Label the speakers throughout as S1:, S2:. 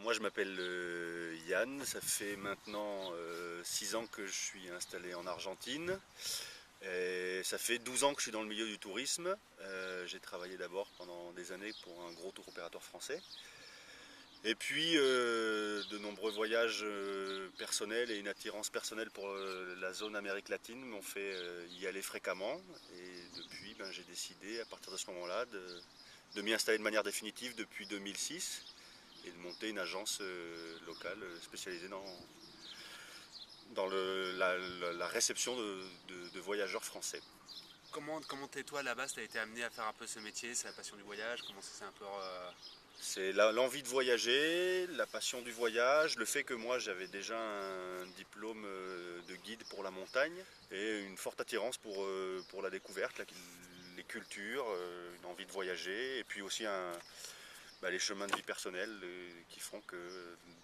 S1: Moi je m'appelle Yann, ça fait maintenant 6 ans que je suis installé en Argentine et ça fait 12 ans que je suis dans le milieu du tourisme. J'ai travaillé d'abord pendant des années pour un gros tour opérateur français et puis de nombreux voyages personnels et une attirance personnelle pour la zone Amérique latine m'ont fait y aller fréquemment et depuis j'ai décidé à partir de ce moment-là de m'y installer de manière définitive depuis 2006 et de monter une agence locale spécialisée dans la réception de voyageurs français.
S2: Comment t'es toi à la base, t'as été amené à faire un peu ce métier, c'est la passion du voyage, comment ça s'est un peu...
S1: C'est l'envie de voyager, la passion du voyage, le fait que moi j'avais déjà un diplôme de guide pour la montagne et une forte attirance pour la découverte, les cultures, une envie de voyager et puis aussi les chemins de vie personnels qui font que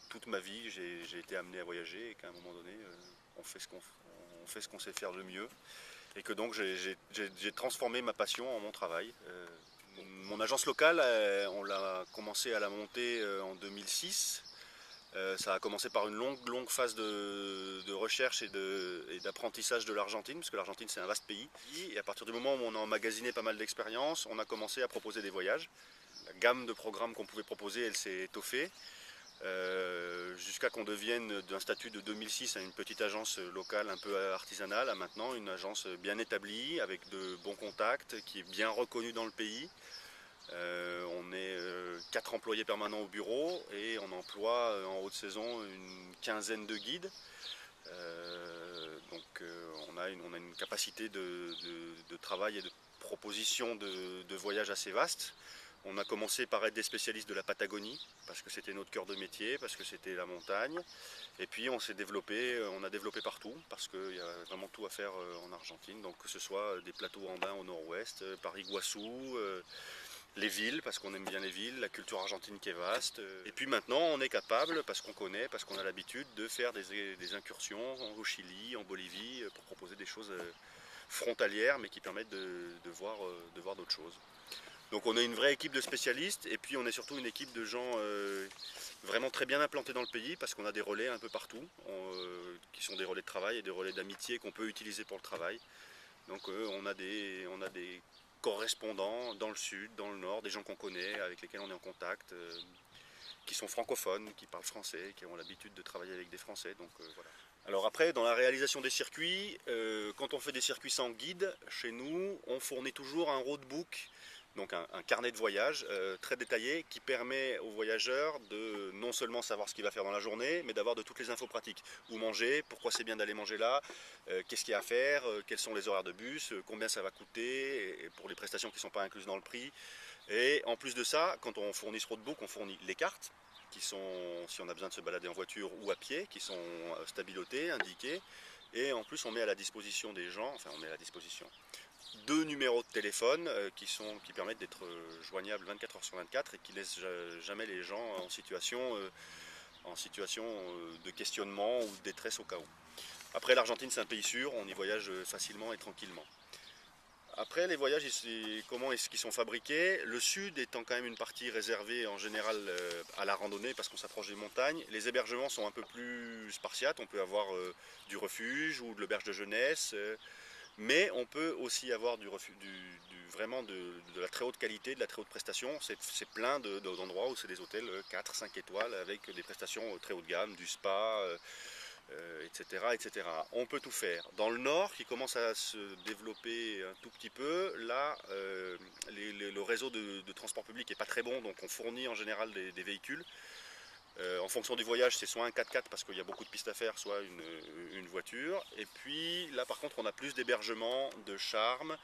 S1: toute ma vie j'ai été amené à voyager et qu'à un moment donné on fait ce qu'on sait faire le mieux et que donc j'ai transformé ma passion en mon travail. Mon agence locale, on l'a commencé à la monter en 2006. Ça a commencé par une longue phase de recherche et d'apprentissage de l'Argentine, parce que l'Argentine c'est un vaste pays. Et à partir du moment où on a emmagasiné pas mal d'expériences, on a commencé à proposer des voyages. La gamme de programmes qu'on pouvait proposer, elle s'est étoffée. Jusqu'à qu'on devienne d'un statut de 2006 à une petite agence locale un peu artisanale à maintenant une agence bien établie avec de bons contacts qui est bien reconnue dans le pays. On est 4 employés permanents au bureau et on emploie en haute saison une quinzaine de guides. On a une capacité de travail et de proposition de voyage assez vaste. On a commencé par être des spécialistes de la Patagonie, parce que c'était notre cœur de métier, parce que c'était la montagne. Et puis on a développé partout, parce qu'il y a vraiment tout à faire en Argentine. Donc que ce soit des plateaux andins au nord-ouest, Paris-Guassou, les villes, parce qu'on aime bien les villes, la culture argentine qui est vaste. Et puis maintenant, on est capable, parce qu'on connaît, parce qu'on a l'habitude, de faire des incursions au Chili, en Bolivie, pour proposer des choses frontalières, mais qui permettent de voir d'autres choses. Donc on est une vraie équipe de spécialistes, et puis on est surtout une équipe de gens vraiment très bien implantés dans le pays, parce qu'on a des relais un peu partout, qui sont des relais de travail et des relais d'amitié qu'on peut utiliser pour le travail. Donc on a des correspondants dans le sud, dans le nord, des gens qu'on connaît, avec lesquels on est en contact, qui sont francophones, qui parlent français, qui ont l'habitude de travailler avec des Français. Donc voilà. Alors après, dans la réalisation des circuits, quand on fait des circuits sans guide, chez nous, on fournit toujours un roadbook, donc un carnet de voyage très détaillé qui permet aux voyageurs de non seulement savoir ce qu'il va faire dans la journée, mais d'avoir de toutes les infos pratiques. Où manger, pourquoi c'est bien d'aller manger là, qu'est-ce qu'il y a à faire, quels sont les horaires de bus, combien ça va coûter, et pour les prestations qui ne sont pas incluses dans le prix. Et en plus de ça, quand on fournit ce roadbook, on fournit les cartes, qui sont, si on a besoin de se balader en voiture ou à pied, qui sont stabilotées, indiquées. Et en plus, on met à la disposition des gens, enfin on met à la disposition, 2 numéros de téléphone qui permettent d'être joignables 24 heures sur 24 et qui laissent jamais les gens en situation de questionnement ou de détresse au cas où. Après, l'Argentine, c'est un pays sûr, on y voyage facilement et tranquillement. Après, les voyages, comment est-ce qu'ils sont fabriqués? Le sud étant quand même une partie réservée en général à la randonnée parce qu'on s'approche des montagnes. Les hébergements sont un peu plus spartiates. On peut avoir du refuge ou de l'auberge de jeunesse. Mais on peut aussi avoir vraiment de la très haute qualité, de la très haute prestation. C'est plein d'endroits où c'est des hôtels 4, 5 étoiles avec des prestations très haut de gamme, du spa, etc., etc. On peut tout faire. Dans le nord, qui commence à se développer un tout petit peu, là, le réseau de transport public n'est pas très bon, donc on fournit en général des véhicules. En fonction du voyage, c'est soit un 4x4 parce qu'il y a beaucoup de pistes à faire, soit une voiture. Et puis là, par contre, on a plus d'hébergement, de charme.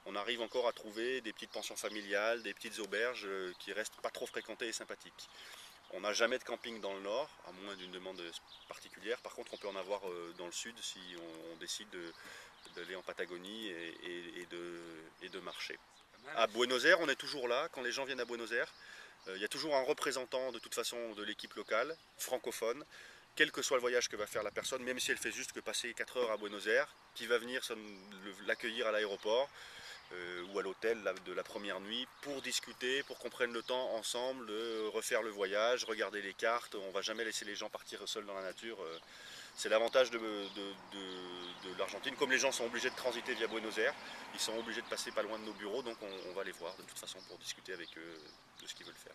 S1: On arrive encore à trouver des petites pensions familiales, des petites auberges qui restent pas trop fréquentées et sympathiques. On n'a jamais de camping dans le nord, à moins d'une demande particulière. Par contre, on peut en avoir dans le sud si on décide d'aller en Patagonie et de marcher. À Buenos Aires, on est toujours là. Quand les gens viennent à Buenos Aires, il y a toujours un représentant de toute façon de l'équipe locale, francophone, quel que soit le voyage que va faire la personne, même si elle fait juste que passer 4 heures à Buenos Aires, qui va venir l'accueillir à l'aéroport, ou à l'hôtel de la première nuit pour discuter, pour qu'on prenne le temps ensemble de refaire le voyage, regarder les cartes. On ne va jamais laisser les gens partir seuls dans la nature. C'est l'avantage de l'Argentine. Comme les gens sont obligés de transiter via Buenos Aires, ils sont obligés de passer pas loin de nos bureaux, donc on va les voir de toute façon pour discuter avec eux de ce qu'ils veulent faire.